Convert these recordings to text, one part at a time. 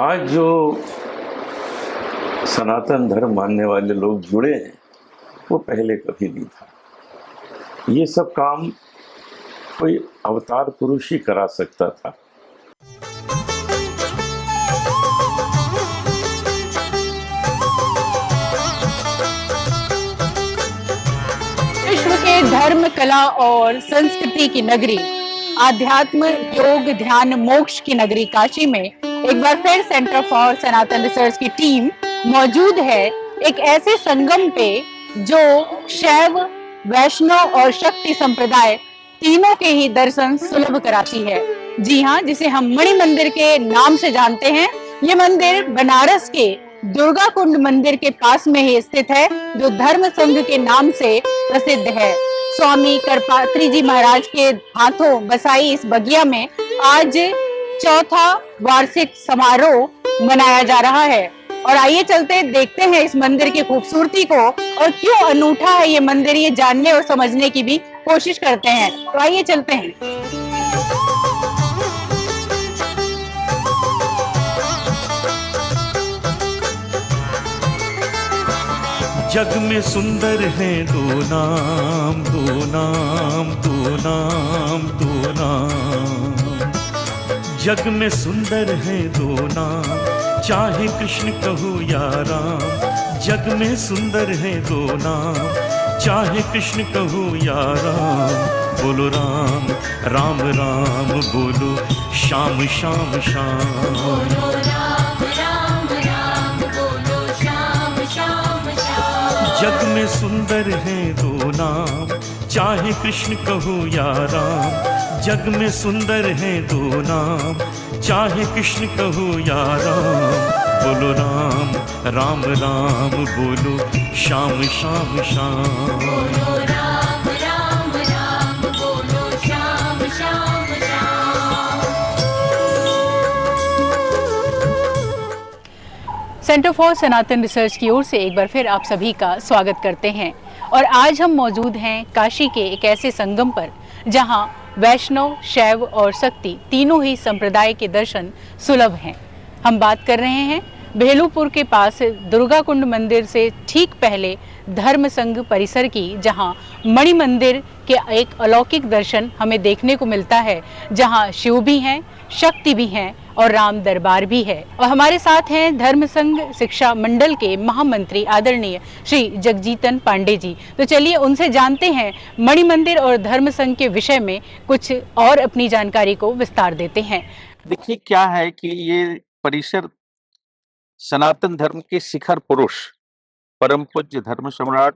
आज जो सनातन धर्म मानने वाले लोग जुड़े हैं वो पहले कभी नहीं था। ये सब काम कोई अवतार पुरुष ही करा सकता था। विश्व के धर्म, कला और संस्कृति की नगरी, आध्यात्म, योग, ध्यान, मोक्ष की नगरी काशी में एक बार फिर सेंटर फॉर सनातन रिसर्च की टीम मौजूद है एक ऐसे संगम पे जो शैव, वैष्णव और शक्ति संप्रदाय तीनों के ही दर्शन सुलभ कराती है। जी हाँ, जिसे हम मणि मंदिर के नाम से जानते हैं। ये मंदिर बनारस के दुर्गा कुंड मंदिर के पास में ही स्थित है, जो धर्म संघ के नाम से प्रसिद्ध है। स्वामी करपात्री जी महाराज के हाथों बसाई इस बगिया में आज चौथा वार्षिक समारोह मनाया जा रहा है। और आइए चलते देखते हैं इस मंदिर की खूबसूरती को और क्यों अनूठा है ये मंदिर, ये जानने और समझने की भी कोशिश करते हैं। तो आइए चलते हैं। जग में सुंदर हैं दो नाम, दो नाम, दो नाम, दो नाम। जग में सुंदर हैं दो नाम, चाहे कृष्ण कहो या राम। जग में सुंदर हैं दो नाम, चाहे कृष्ण कहो या राम। बोलो राम राम राम, बोलो श्याम श्याम श्याम। बोलो राम राम राम, बोलो श्याम श्याम श्याम। जग में सुंदर हैं दो नाम, चाहे कृष्ण कहो या राम। जग में सुंदर हैं दो नाम, चाहे कृष्ण कहो या राम। बोलो राम राम राम, बोलो श्याम श्याम श्याम। बोलो राम राम राम, बोलो Shyam Shyam Shyam. Centre for Sanatan research की ओर से एक बार फिर आप सभी का स्वागत करते हैं। और आज हम मौजूद हैं काशी के एक ऐसे संगम पर जहां वैष्णव, शैव और शक्ति तीनों ही संप्रदाय के दर्शन सुलभ हैं। हम बात कर रहे हैं बेलूपुर के पास दुर्गा कुंड मंदिर से ठीक पहले धर्म संघ परिसर की, जहां मणि मंदिर के एक अलौकिक दर्शन हमें देखने को मिलता है, जहां शिव भी हैं, शक्ति भी हैं और राम दरबार भी है। और हमारे साथ हैं धर्म संघ शिक्षा मंडल के महामंत्री आदरणीय श्री जगजीतन पांडे जी। तो चलिए उनसे जानते हैं मणि मंदिर और धर्म संघ के विषय में कुछ और अपनी जानकारी को विस्तार देते हैं। देखिए क्या है कि ये परिसर सनातन धर्म के शिखर पुरुष परम पूज्य धर्म सम्राट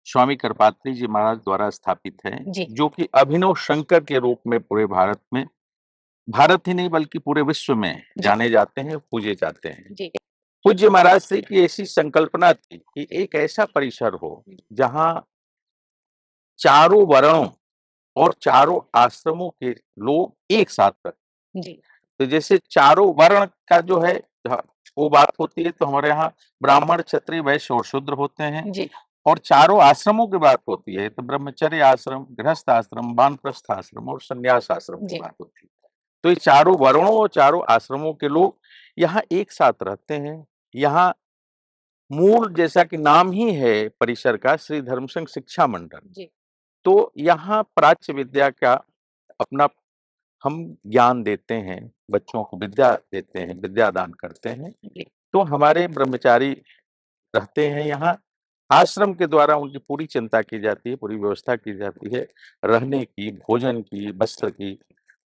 स्वामी करपात्री जी महाराज द्वारा स्थापित है, जी। जो कि अभिनव शंकर के रूप में पूरे भारत ही नहीं बल्कि पूरे विश्व में जाने जाते हैं, पूजे जाते हैं। जी। पूज्य महाराज से की ऐसी संकल्पना थी कि एक ऐसा परिसर हो जहां चारों वर्णों और चारों आश्रमों के लोग एक साथ रहते। जी। तो जैसे चारों वर्ण का जो है वो बात होती है, तो हमारे यहाँ ब्राह्मण, क्षत्रिय, वैश्य और शूद्र होते हैं। जी। और चारों आश्रमों की बात होती है तो ब्रह्मचर्य आश्रम, गृहस्थ आश्रम, वानप्रस्थ आश्रम और संन्यास आश्रम की बात होती है। तो ये चारों वर्णों और चारों आश्रमों के लोग यहाँ एक साथ रहते हैं। यहाँ मूल, जैसा कि नाम ही है परिसर का, श्री धर्म संघ शिक्षा मंडल। जी। तो यहाँ प्राच्य विद्या का अपना हम ज्ञान देते हैं, बच्चों को विद्या देते हैं, विद्या दान करते हैं। तो हमारे ब्रह्मचारी रहते हैं यहाँ। आश्रम के द्वारा उनकी पूरी चिंता की जाती है, पूरी व्यवस्था की जाती है, रहने की, भोजन की, वस्त्र की,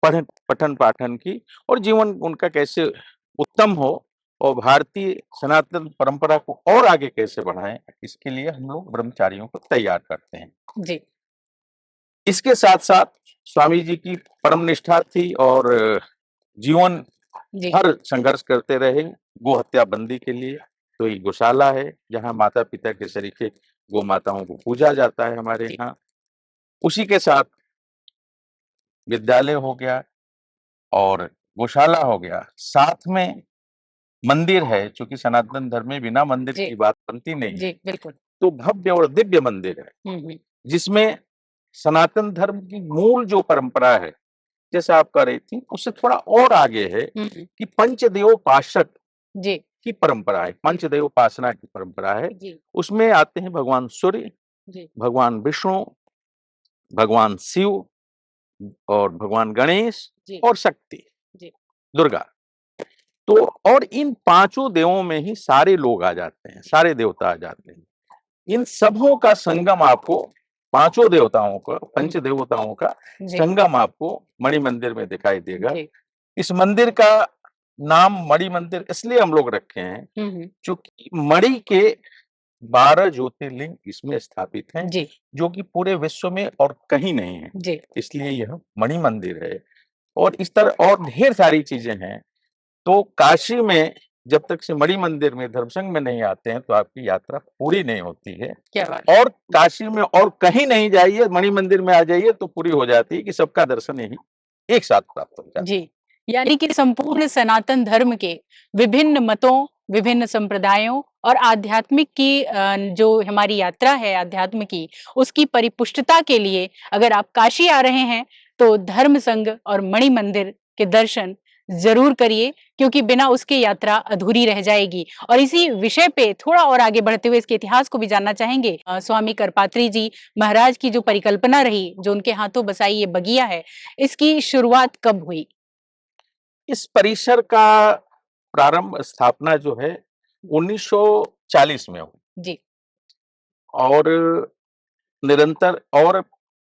पठन पाठन की, और जीवन उनका कैसे उत्तम हो और भारतीय सनातन परंपरा को और आगे कैसे बढ़ाएं, इसके लिए हम लोग ब्रह्मचारियों को तैयार करते हैं। जी। इसके साथ साथ स्वामी जी की परम निष्ठा थी और जीवन हर संघर्ष करते रहे गो हत्या बंदी के लिए। तो ये गौशाला है जहाँ माता पिता के सरीखे गो माताओं को पूजा जाता है हमारे यहाँ। उसी के साथ विद्यालय हो गया और गौशाला हो गया, साथ में मंदिर है, चूंकि सनातन धर्म में बिना मंदिर की बात बनती नहीं। जी, बिल्कुल। तो भव्य और दिव्य मंदिर है जिसमें सनातन धर्म की मूल जो परंपरा है, जैसे आप कह रही थी, उससे थोड़ा और आगे है कि पंचदेवोपासक जी की परंपरा है, पंचदेव उपासना की परंपरा है। जी उसमें आते हैं भगवान सूर्य, जी भगवान विष्णु, भगवान शिव और भगवान गणेश जी और शक्ति जी दुर्गा। तो और इन पांचों देवों में ही सारे लोग आ जाते हैं, सारे देवता आ जाते हैं। इन सबों का संगम आपको, पांचों देवताओं का, पंच देवताओं का जी संगम आपको मणि मंदिर में दिखाई देगा। जी इस मंदिर का नाम मणि मंदिर इसलिए हम लोग रखे हैं क्योंकि मणि के 12 ज्योतिर्लिंग इसमें स्थापित हैं, जी जो कि पूरे विश्व में और कहीं नहीं है, जी इसलिए यह मणि मंदिर है। और इस तरह और ढेर सारी चीजें हैं। तो काशी में जब तक से मणि मंदिर में धर्मसंघ में नहीं आते हैं तो आपकी यात्रा पूरी नहीं होती है। क्या बात है। और काशी में और कहीं नहीं जाइए, मणि मंदिर में आ जाइए तो पूरी हो जाती है कि सबका दर्शन यही एक साथ प्राप्त हो जाता है। जी, यानी कि संपूर्ण सनातन धर्म के विभिन्न मतों, विभिन्न संप्रदायों और आध्यात्मिक की जो हमारी यात्रा है अध्यात्म की, उसकी परिपुष्टता के लिए अगर आप काशी आ रहे हैं, तो धर्म संघ और मणि मंदिर के दर्शन ज़रूर करिए, क्योंकि बिना उसके यात्रा अधूरी रह जाएगी। और इसी विषय पे थोड़ा और आगे बढ़ते हुए इसके इतिहास को भी जानना चाहेंगे। स्वामी करपात्री जी महाराज की जो परिकल्पना रही, जो उनके हाथों बसाई ये बगिया है, इसकी शुरुआत कब हुई? इस परिसर का प्रारंभ स्थापना जो है 1940 में हुई जी, और निरंतर और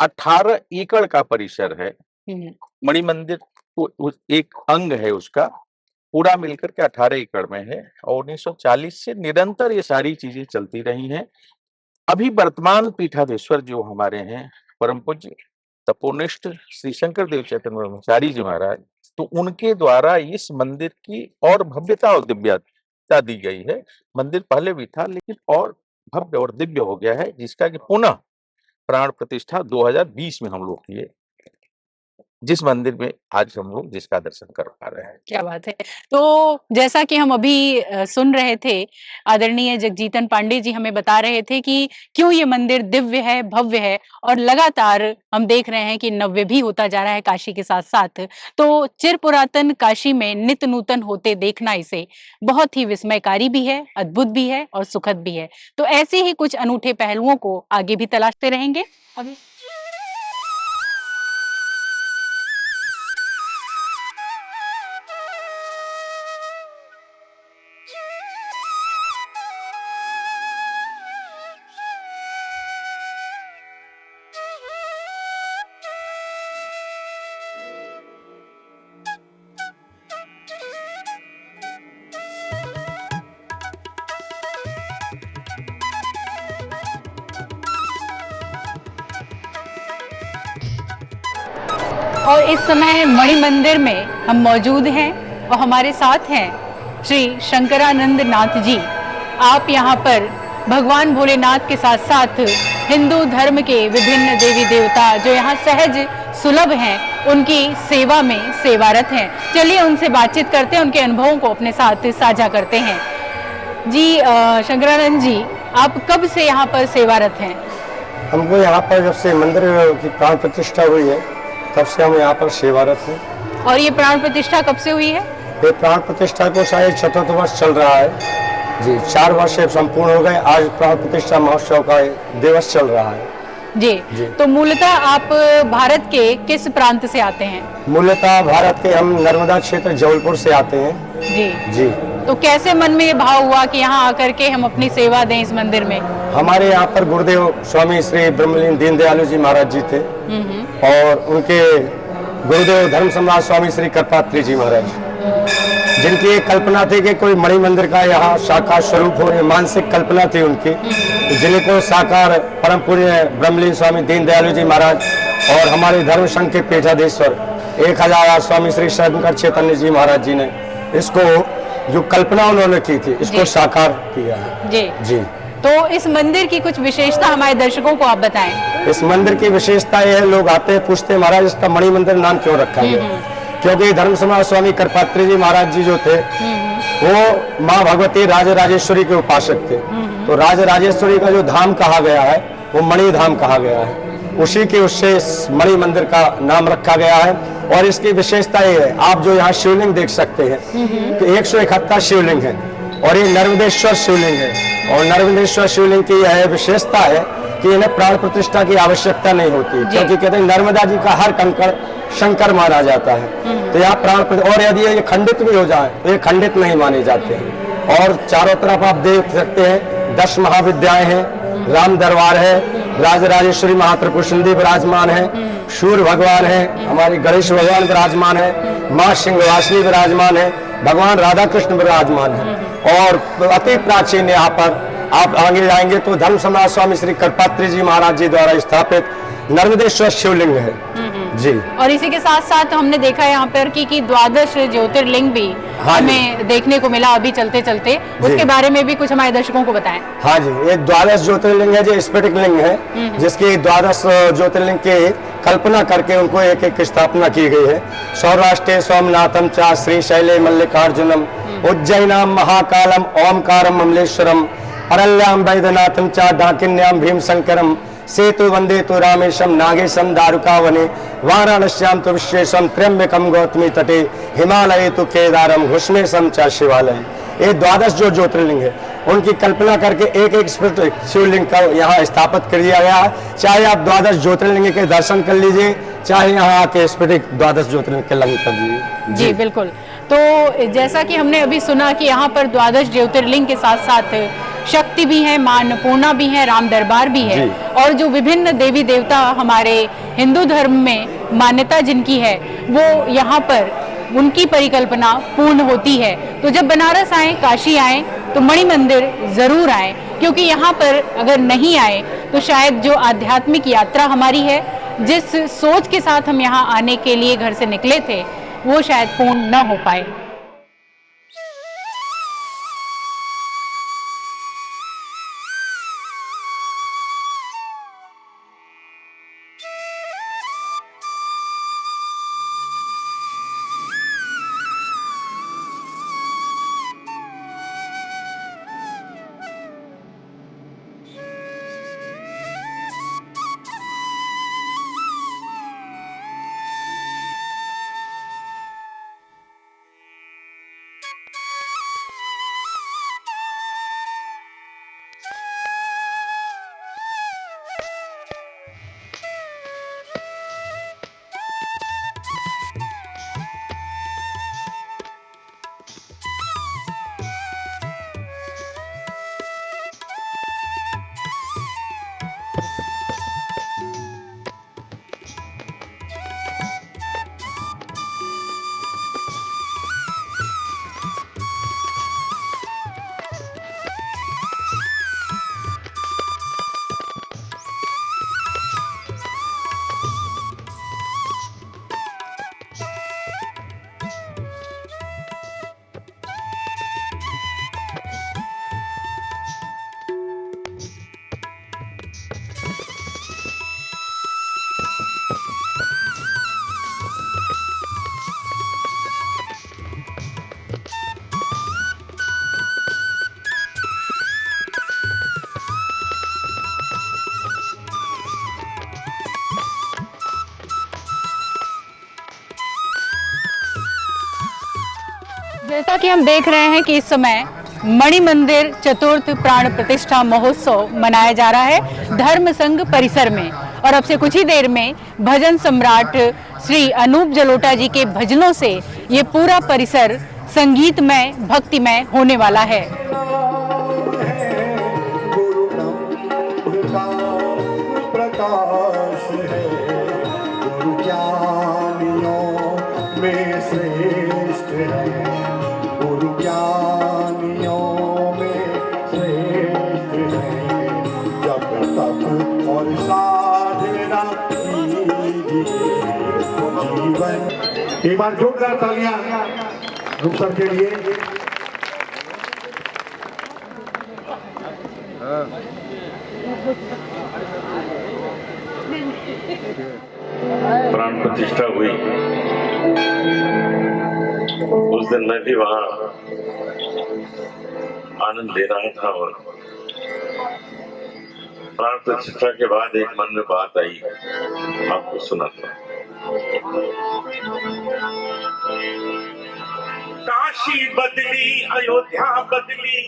18 एकड़ का परिसर है। हुँ, मणि मंदिर एक अंग है उसका, पूरा मिलकर के 18 एकड़ में है और 1940 से निरंतर ये सारी चीजें चलती रही हैं। अभी वर्तमान पीठाधीश्वर जो हमारे हैं परम पूज्य तपोनिष्ठ श्री शंकर देव चैतन्य ब्रह्मचारी जी महाराज, तो उनके द्वारा इस मंदिर की और भव्यता और दिव्यता दी गई है। मंदिर पहले भी था लेकिन और भव्य और दिव्य हो गया है, जिसका कि पुनः प्राण प्रतिष्ठा 2020 में हम लोग किए, जिस मंदिर में आज हम लोग जिसका दर्शन कर पा रहे हैं। क्या बात है। तो जैसा कि हम अभी सुन रहे थे, आदरणीय जगजीतन पांडे जी हमें बता रहे थे कि क्यों ये मंदिर दिव्य है, भव्य है और लगातार हम देख रहे हैं कि नव्य भी होता जा रहा है काशी के साथ-साथ। तो चिर पुरातन काशी में नित्य नूतन होते देखना इसे बहुत ही विस्मयकारी भी है, अद्भुत भी है और सुखद भी है। तो ऐसे ही कुछ अनूठे पहलुओं को आगे भी तलाशते रहेंगे। अभी और इस समय मणि मंदिर में हम मौजूद हैं और हमारे साथ हैं श्री शंकरानंद नाथ जी। आप यहाँ पर भगवान भोलेनाथ के साथ साथ हिंदू धर्म के विभिन्न देवी देवता जो यहाँ सहज सुलभ हैं, उनकी सेवा में सेवारत हैं। चलिए उनसे बातचीत करते हैं, उनके अनुभवों को अपने साथ साझा करते हैं। जी शंकरानंद जी, आप कब से यहाँ पर सेवारत हैं? हमको यहाँ पर जब से मंदिर की प्राण प्रतिष्ठा हुई है तब से हम यहाँ पर सेवारत हैं। और ये प्राण प्रतिष्ठा कब से हुई है? ये प्राण प्रतिष्ठा को शायद 4th वर्ष चल रहा है जी। 4 वर्ष संपूर्ण हो गए। आज प्राण प्रतिष्ठा महोत्सव का दिवस चल रहा है जी। तो मूलतः आप भारत के किस प्रांत से आते हैं? मूलतः भारत के हम नर्मदा क्षेत्र जबलपुर से आते हैं जी। तो कैसे मन में ये भाव हुआ कि यहाँ आकर के हम अपनी सेवा दें इस मंदिर में? हमारे यहाँ पर गुरुदेव स्वामी श्री ब्रह्मलीन दीनदयालु जी महाराज जी थे और उनके गुरुदेव धर्म सम्राट स्वामी श्री करपात्री जी महाराज, जिनकी एक कल्पना थी कि कोई मणि मंदिर का यहाँ साकार स्वरूप हो, मानसिक कल्पना थी उनकी, जिनको साकार परम पूज्य ब्रह्मलीन स्वामी दीनदयालु जी महाराज और हमारे धर्म संघ के पीठाधीश्वर 1000 स्वामी श्री शंकर चैतन्य जी महाराज जी ने इसको जो कल्पना उन्होंने की थी इसको साकार किया है जी। तो इस मंदिर की कुछ विशेषता हमारे दर्शकों को आप बताएं। इस मंदिर की विशेषता यह है, लोग आते हैं पूछते हैं महाराज इसका मणि मंदिर नाम क्यों रखा गया? क्योंकि धर्म सम्राट स्वामी करपात्री जी महाराज जी जो थे वो माँ भगवती राजराजेश्वरी के उपासक थे। तो राजराजेश्वरी का जो धाम कहा गया है वो मणि धाम कहा गया है, उसी के उससे इस मणि मंदिर का नाम रखा गया है। और इसकी विशेषता ये है, आप जो यहाँ शिवलिंग देख सकते हैं तो 171 शिवलिंग है और ये नर्मदेश्वर शिवलिंग है। और नर्मदेश्वर शिवलिंग की यह विशेषता है कि इन्हें प्राण प्रतिष्ठा की आवश्यकता नहीं होती, क्योंकि कहते हैं नर्मदा जी का हर कंकड़ शंकर माना जाता है। तो यहाँ और यदि ये खंडित भी हो जाए तो ये खंडित नहीं माने जाते हैं। और चारों तरफ आप देख सकते हैं 10 महाविद्याएं हैं, राम दरबार है, राजराजेश्वरी महात्रिपुर सुंदरी विराजमान है, सूर्य भगवान है, हमारे गणेश भगवान विराजमान है, माँ सिंहवासिनी विराजमान है, भगवान राधा कृष्ण विराजमान है। और अति प्राचीन यहाँ पर आप आगे जाएंगे तो धर्म सम्राट स्वामी श्री करपात्री जी महाराज जी द्वारा स्थापित नर्मदेश्वर शिवलिंग है जी। और इसी के साथ साथ हमने देखा यहाँ पर कि 12 ज्योतिर्लिंग भी हमें देखने को मिला अभी चलते चलते, उसके बारे में भी कुछ हमारे दर्शकों को बताएं। हाँ जी, ये 12 ज्योतिर्लिंग है जो स्फटिक लिंग है, जिसकी 12 ज्योतिर्लिंग की कल्पना करके उनको एक एक स्थापना की गई है। सौराष्ट्र सोमनाथम चा श्री शैले मल्लिकार्जुनम उज्जैनाम महाकालम ओमकारम अमलेश्वरम अरल्याम वैद्यनाथम चा डाकिन्याम भीम शंकरम सेतु वंदे तो रामेशम नागेशम दारुकावने वाराणस्याम तो विश्वेशम त्र्यंबकम गौतमी तटे हिमालय तो केदारम घुष्मेशम चा शिवालय। ये 12 जो ज्योतिर्लिंग है उनकी कल्पना करके एक एक शिवलिंग का यहाँ स्थापित कर दिया गया है। चाहे आप 12 ज्योतिर्लिंग के दर्शन कर लीजिए, चाहे यहाँ आके स्फटिक 12 ज्योतिर्लिंग के लंघन कर दीजिए। जी बिल्कुल। तो जैसा कि हमने अभी सुना कि यहाँ पर 12 ज्योतिर्लिंग के साथ साथ शक्ति भी है, मां अन्नपूर्णा भी है, राम दरबार भी है, और जो विभिन्न देवी देवता हमारे हिंदू धर्म में मान्यता जिनकी है वो यहाँ पर उनकी परिकल्पना पूर्ण होती है। तो जब बनारस आए, काशी आए तो मणि मंदिर जरूर आए, क्योंकि यहाँ पर अगर नहीं आए तो शायद जो आध्यात्मिक यात्रा हमारी है, जिस सोच के साथ हम यहाँ आने के लिए घर से निकले थे, वो शायद पूर्ण न हो पाए। जैसा कि हम देख रहे हैं कि इस समय मणि मंदिर चतुर्थ प्राण प्रतिष्ठा महोत्सव मनाया जा रहा है धर्म संघ परिसर में, और अब से कुछ ही देर में भजन सम्राट श्री अनूप जलोटा जी के भजनों से ये पूरा परिसर संगीतमय भक्तिमय होने वाला है। एक बार जोरदार तालियां रूप सर के लिए। प्राण प्रतिष्ठा हुई उस दिन मैं भी वहां आनंद ले रहा था, और प्राण प्रतिष्ठा के बाद एक मन में बात आई, आपको सुना था। काशी बदली, अयोध्या बदली,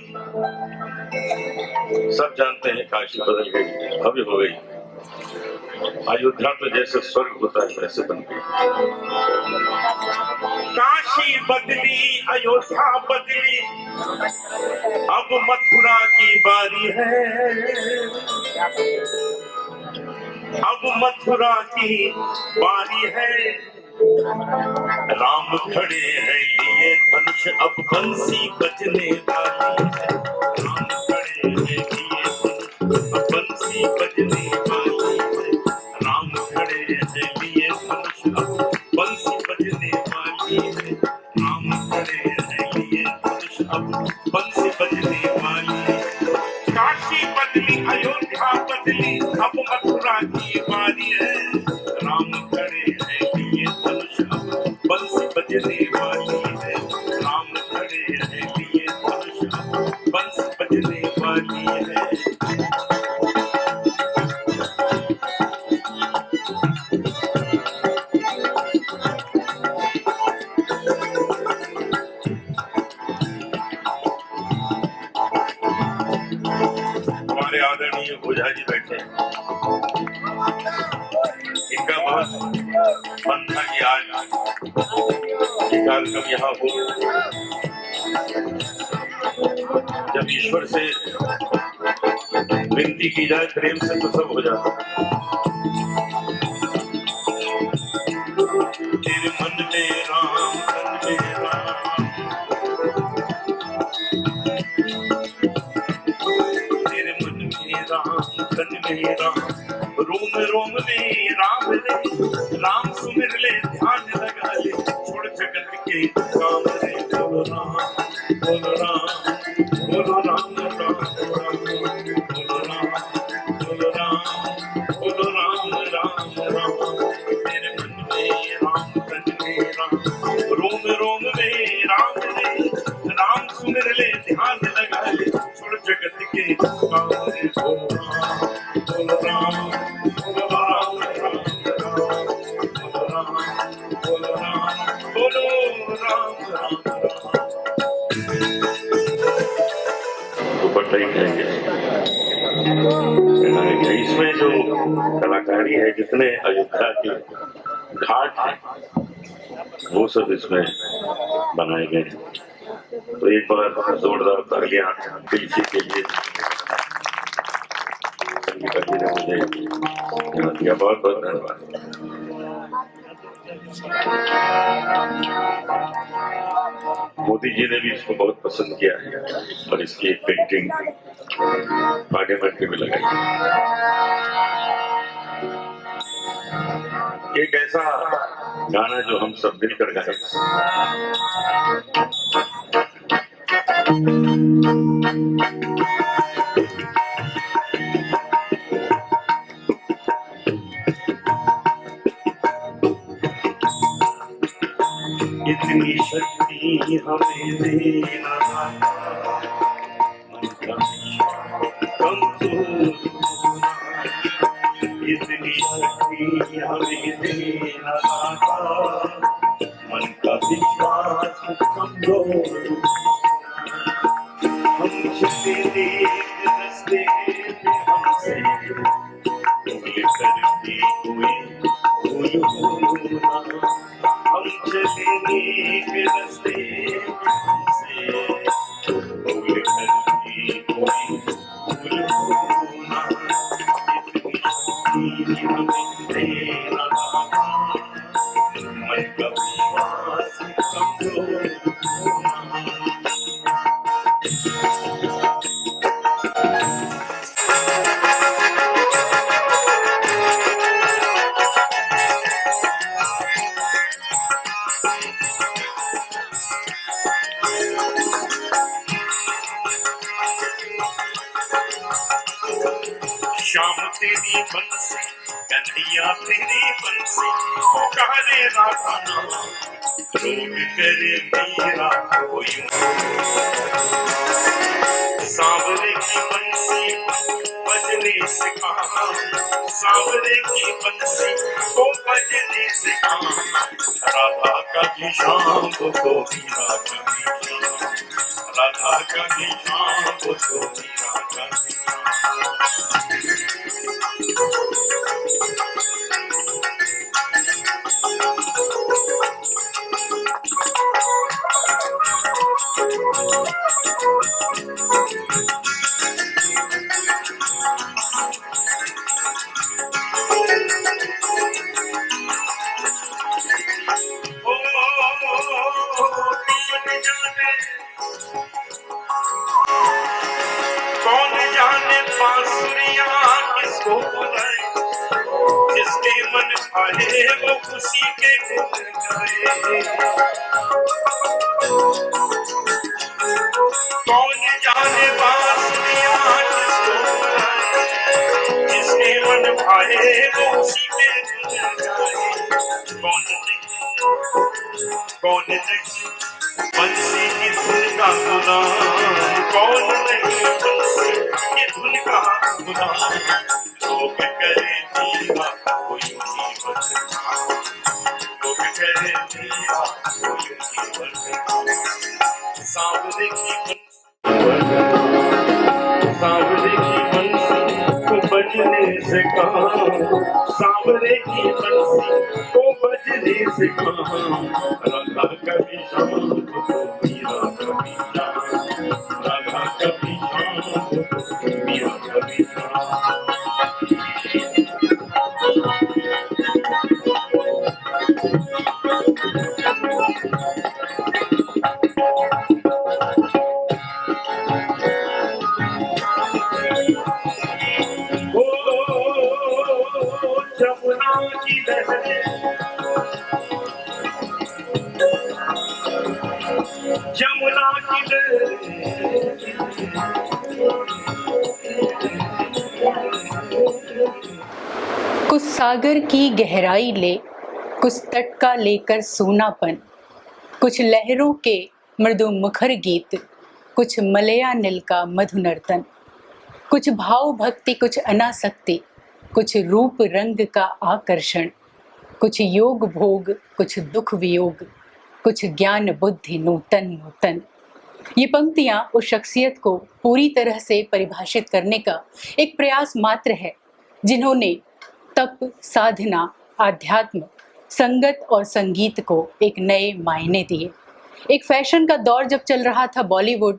सब जानते हैं काशी बदल गई, भव्य हो गई। अयोध्या तो जैसे स्वर्ग होता है वैसे बन गई। काशी बदली, अयोध्या बदली, अब मथुरा की बारी है। अब मथुरा की बारी है। राम खड़े हैं लिए धनुष, अब बंसी बजने वाली है। राम खड़े हैं लिए धनुष, अब बंसी बजने वाली है। राम खड़े हैं लिए धनुष, अब बंसी बजने वाली है। राम खड़े हैं लिए धनुष, अब बंसी बजने वाली है। काशी बदली, अयोध्या बदली, अब मथुरा की बारी है। राम खड़े हैं लिए धनुष, अब बंसी बजने वाली है। राम खड़े हैं लिए धनुष, अब बंसी बजने वाली है। हमारे आदरणीय ओझा जी बैठे हैं। इनका बहुत मन था कि आज ये कार्यक्रम यहाँ हो। जब ईश्वर से विनती की जाए प्रेम से तो सब हो जाता है। तेरे मन में राम, तन में राम, तेरे मन में राम, तन में राम, रोम रोम में राम रे। राम सुमिर ले, ध्यान लगा ले, छोड़ जगत के काम रे। बोलो राम, बोलो राम, बोलो राम, राम राम, बोलो राम, बोलो राम, बोलो राम, राम राम। तेरे मन में राम, तन में राम, रोम रोम में राम रे। राम सुमिर ले, ध्यान लगा ले, छोड़ जगत के काम रे। बोलो राम, बोलो राम, बोलो राम, राम राम, बोलो राम, बोलो राम, बोलो राम, राम राम। दुपट्टा ही कहेंगे। इसमें जो कलाकारी है, जितने अयोध्या के घाट हैं वो सब इसमें बनाए गए हैं। तो एक बार जोरदार तालियां दिलसी के लिए। संगीता जी ने मुझे यहाँ दिया, बहुत बहुत धन्यवाद। मोदी जी ने भी इसको बहुत पसंद किया है और इसकी एक पेंटिंग पार्लियामेंट में लगाई। एक ऐसा गाना जो हम सब मिलकर गाए। इतनी शक्ति हमें देना इतनी शक्ति हमें देना, मन का विश्वास कमजोर। हम चले एक रास्ते पे, हमसे भूल करती हुई भूल ना। हम चले एक रास्ते पे, हमसे भूल करती हुई भूल ना। मन का विश्वास कमजोर। श्याम तेरी बंसी, कन्हैया तेरी बंसी, पुकारे राधा नाम, रोग करे मीरा को यूं। सांवरे की बंसी बजने से कहा, सांवरे की बंसी को बज बजने से काम, राधा कभी शाम को मीरा कभी शाम, राधा कभी शाम को मीरा कभी कौन जाने बांसुरियां किसको बुलाए, जिसके मन आए वो उसी के गुण गाए। कौन जाने बांसुरियां किसको बुलाए, जिसके मन आए वो उसी के गुण गाए। कौन नहीं बंसी की धुन का गुलाम, कौन नहीं बंसी की धुन का गुलाम। लोग करे दीवा कोई जीवन, लोग करे दीवा कोई जीवन। सांवरे की सांवरे की बंसी को बजने से काम, सांवरे की बंसी को बजने से काम। राधा कभी शाम को मीरा कभी शाम, राधा कभी शाम को मीरा कभी शाम। जमुना की लहरें, जमुना की कुछ सागर की गहराई ले, कुछ तट का लेकर सोनापन, कुछ लहरों के मृदु मुखर गीत, कुछ मलयानिल का मधु नर्तन, कुछ भाव भक्ति, कुछ अनासक्ति, कुछ रूप रंग का आकर्षण, कुछ योग भोग, कुछ दुख वियोग, कुछ ज्ञान बुद्धि नूतन नूतन। ये पंक्तियां उस शख्सियत को पूरी तरह से परिभाषित करने का एक प्रयास मात्र है जिन्होंने तप, साधना, आध्यात्म, संगत और संगीत को एक नए मायने दिए। एक फैशन का दौर जब चल रहा था बॉलीवुड,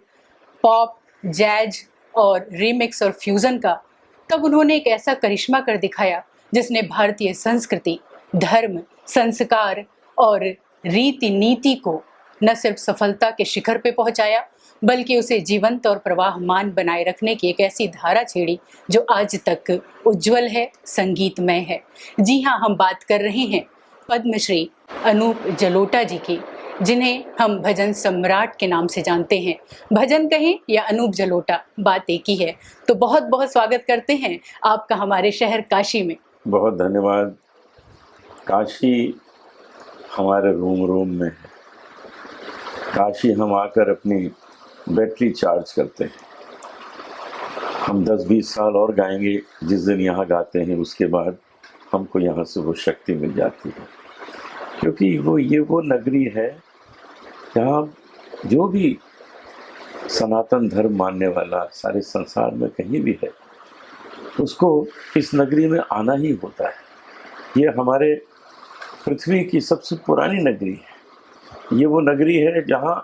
पॉप, जैज और रीमिक्स और फ्यूजन का, तब उन्होंने एक ऐसा करिश्मा कर दिखाया जिसने भारतीय संस्कृति, धर्म, संस्कार और रीति नीति को न सिर्फ सफलता के शिखर पे पहुंचाया बल्कि उसे जीवंत और प्रवाहमान बनाए रखने की एक ऐसी धारा छेड़ी जो आज तक उज्जवल है, संगीतमय है। जी हाँ, हम बात कर रहे हैं पद्मश्री अनूप जलोटा जी की, जिन्हें हम भजन सम्राट के नाम से जानते हैं। भजन कहें या अनूप जलोटा, बात एक ही है। तो बहुत बहुत स्वागत करते हैं आपका हमारे शहर काशी में। बहुत धन्यवाद। काशी हमारे रोम रोम में है। काशी हम आकर अपनी बैटरी चार्ज करते हैं। हम 10-20 साल और गाएंगे जिस दिन यहाँ गाते हैं, उसके बाद हमको यहाँ से वो शक्ति मिल जाती है, क्योंकि ये वो नगरी है जहाँ जो भी सनातन धर्म मानने वाला सारे संसार में कहीं भी है, उसको इस नगरी में आना ही होता है। ये हमारे पृथ्वी की सबसे पुरानी नगरी है। ये वो नगरी है जहाँ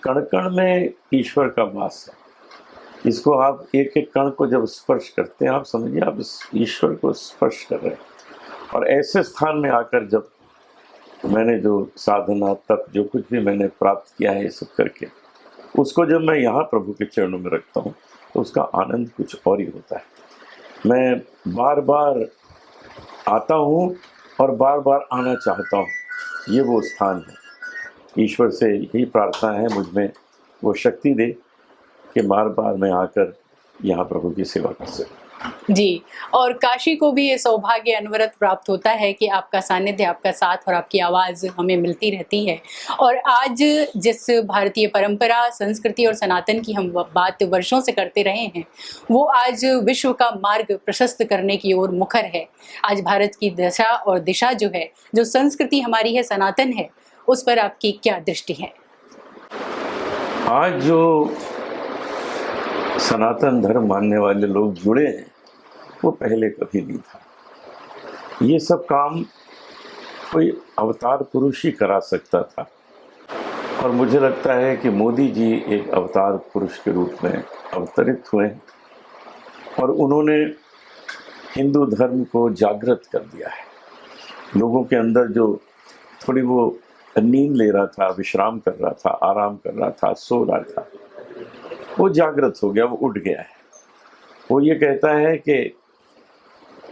कण कण में ईश्वर का वास है। इसको आप एक एक कण को जब स्पर्श करते हैं, आप समझिए आप इस ईश्वर को स्पर्श कर रहे हैं। और ऐसे स्थान में आकर जब मैंने जो साधना, तप, जो कुछ भी मैंने प्राप्त किया है, ये सब करके उसको जब मैं यहाँ प्रभु के चरणों में रखता हूँ तो उसका आनंद कुछ और ही होता है। मैं बार बार आता हूँ और बार बार आना चाहता हूँ। ये वो स्थान है। ईश्वर से यही प्रार्थना है मुझ में वो शक्ति दे कि बार बार मैं आकर यहाँ प्रभु की सेवा कर सकूँ। जी, और काशी को भी ये सौभाग्य अनवरत प्राप्त होता है कि आपका सानिध्य, आपका साथ और आपकी आवाज़ हमें मिलती रहती है। और आज जिस भारतीय परंपरा, संस्कृति और सनातन की हम बात वर्षों से करते रहे हैं, वो आज विश्व का मार्ग प्रशस्त करने की ओर मुखर है। आज भारत की दशा और दिशा जो है, जो संस्कृति हमारी है, सनातन है, उस पर आपकी क्या दृष्टि है? आज जो सनातन धर्म मानने वाले लोग जुड़े हैं वो पहले कभी नहीं था। ये सब काम कोई अवतार पुरुष ही करा सकता था, और मुझे लगता है कि मोदी जी एक अवतार पुरुष के रूप में अवतरित हुए हैं और उन्होंने हिंदू धर्म को जागृत कर दिया है। लोगों के अंदर जो थोड़ी वो नींद ले रहा था, विश्राम कर रहा था, आराम कर रहा था, सो रहा था, वो जागृत हो गया, वो उठ गया है। वो ये कहता है कि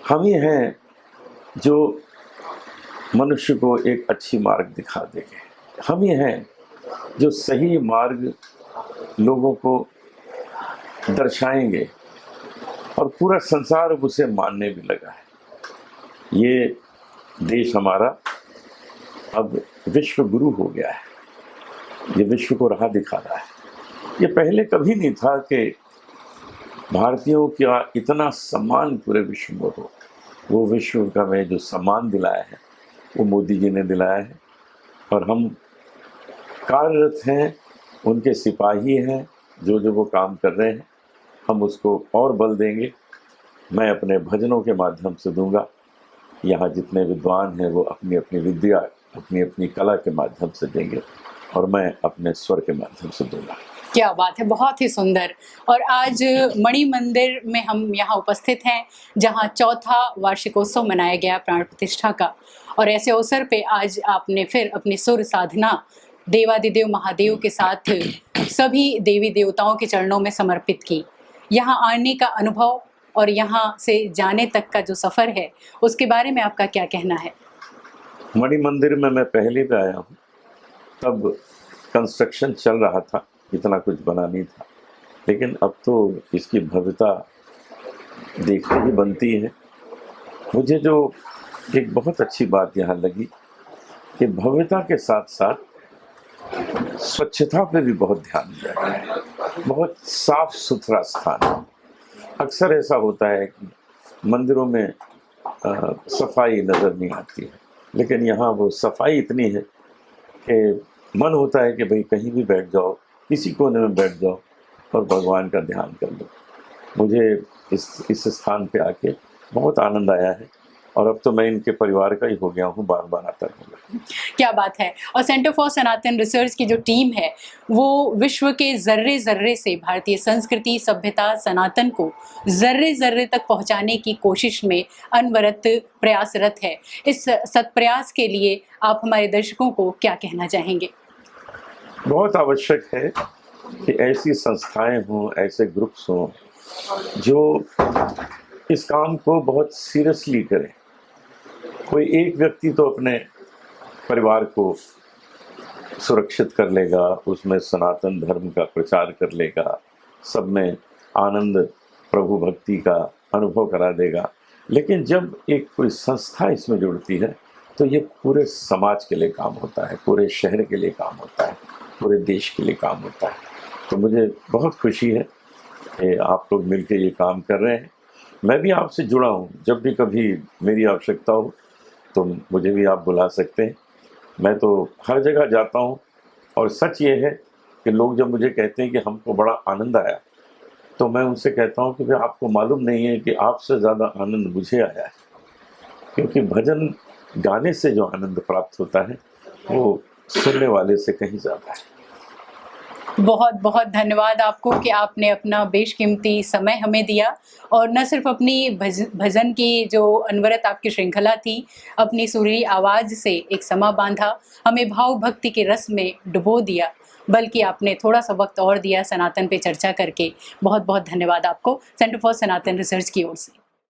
हम ही हैं जो मनुष्य को एक अच्छी मार्ग दिखा देंगे, हम ही हैं जो सही मार्ग लोगों को दर्शाएंगे, और पूरा संसार उसे मानने भी लगा है। ये देश हमारा अब विश्व गुरु हो गया है, ये विश्व को राह दिखा रहा है। ये पहले कभी नहीं था कि भारतीयों का इतना सम्मान पूरे विश्व में हो। वो विश्व का में जो सम्मान दिलाया है वो मोदी जी ने दिलाया है, और हम कार्यरत हैं, उनके सिपाही हैं, जो जो वो काम कर रहे हैं हम उसको और बल देंगे। मैं अपने भजनों के माध्यम से दूंगा, यहाँ जितने विद्वान हैं वो अपनी अपनी विद्या, अपनी अपनी कला के माध्यम से देंगे, और मैं अपने स्वर के माध्यम से दूंगा। क्या बात है, बहुत ही सुंदर। और आज मणि मंदिर में हम यहाँ उपस्थित हैं, जहाँ चौथा वार्षिकोत्सव मनाया गया प्राण प्रतिष्ठा का, और ऐसे अवसर पे आज आपने फिर अपनी सुर साधना देवादिदेव महादेव के साथ सभी देवी देवताओं के चरणों में समर्पित की। यहाँ आने का अनुभव और यहाँ से जाने तक का जो सफ़र है, उसके बारे में आपका क्या कहना है? मणि मंदिर में मैं पहले भी आया हूँ, तब कंस्ट्रक्शन चल रहा था, इतना कुछ बना नहीं था, लेकिन अब तो इसकी भव्यता देखने की बनती है। मुझे जो एक बहुत अच्छी बात यहाँ लगी कि भव्यता के साथ साथ स्वच्छता पे भी बहुत ध्यान दिया गया है। बहुत साफ सुथरा स्थान है। अक्सर ऐसा होता है कि मंदिरों में सफाई नज़र नहीं आती है, लेकिन यहाँ वो सफाई इतनी है कि मन होता है कि भाई कहीं भी बैठ जाओ, किसी कोने में बैठ जाओ और भगवान का ध्यान कर लो। मुझे इस स्थान पे आके बहुत आनंद आया है, और अब तो मैं इनके परिवार का ही हो गया हूँ, बार बार आता रहूँगा। क्या बात है। और सेंटर फॉर सनातन रिसर्च की जो टीम है वो विश्व के जर्रे जर्रे से भारतीय संस्कृति, सभ्यता, सनातन को जर्रे जर्रे तक पहुंचाने की कोशिश में अनवरत प्रयासरत है। इस सत्प्रयास के लिए आप हमारे दर्शकों को क्या कहना चाहेंगे? बहुत आवश्यक है कि ऐसी संस्थाएं हों, ऐसे ग्रुप्स हों जो इस काम को बहुत सीरियसली करें। कोई एक व्यक्ति तो अपने परिवार को सुरक्षित कर लेगा, उसमें सनातन धर्म का प्रचार कर लेगा, सब में आनंद, प्रभु भक्ति का अनुभव करा देगा, लेकिन जब एक कोई संस्था इसमें जुड़ती है तो ये पूरे समाज के लिए काम होता है, पूरे शहर के लिए काम होता है, पूरे देश के लिए काम होता है। तो मुझे बहुत खुशी है कि आप लोग मिलकर ये काम कर रहे हैं। मैं भी आपसे जुड़ा हूँ, जब भी कभी मेरी आवश्यकता हो तो मुझे भी आप बुला सकते हैं। मैं तो हर जगह जाता हूँ, और सच ये है कि लोग जब मुझे कहते हैं कि हमको बड़ा आनंद आया, तो मैं उनसे कहता हूँ कि भाई आपको मालूम नहीं है कि आपसे ज़्यादा आनंद मुझे आया है, क्योंकि भजन गाने से जो आनंद प्राप्त होता है वो सुनने वाले से कहीं ज़्यादा है। बहुत बहुत धन्यवाद आपको कि आपने अपना बेशकीमती समय हमें दिया, और न सिर्फ अपनी भजन की जो अनवरत आपकी श्रृंखला थी, अपनी सुरीली आवाज़ से एक समा बांधा, हमें भाव भक्ति के रस में डुबो दिया, बल्कि आपने थोड़ा सा वक्त और दिया सनातन पे चर्चा करके। बहुत बहुत धन्यवाद आपको सेंटर फॉर सनातन रिसर्च की ओर से।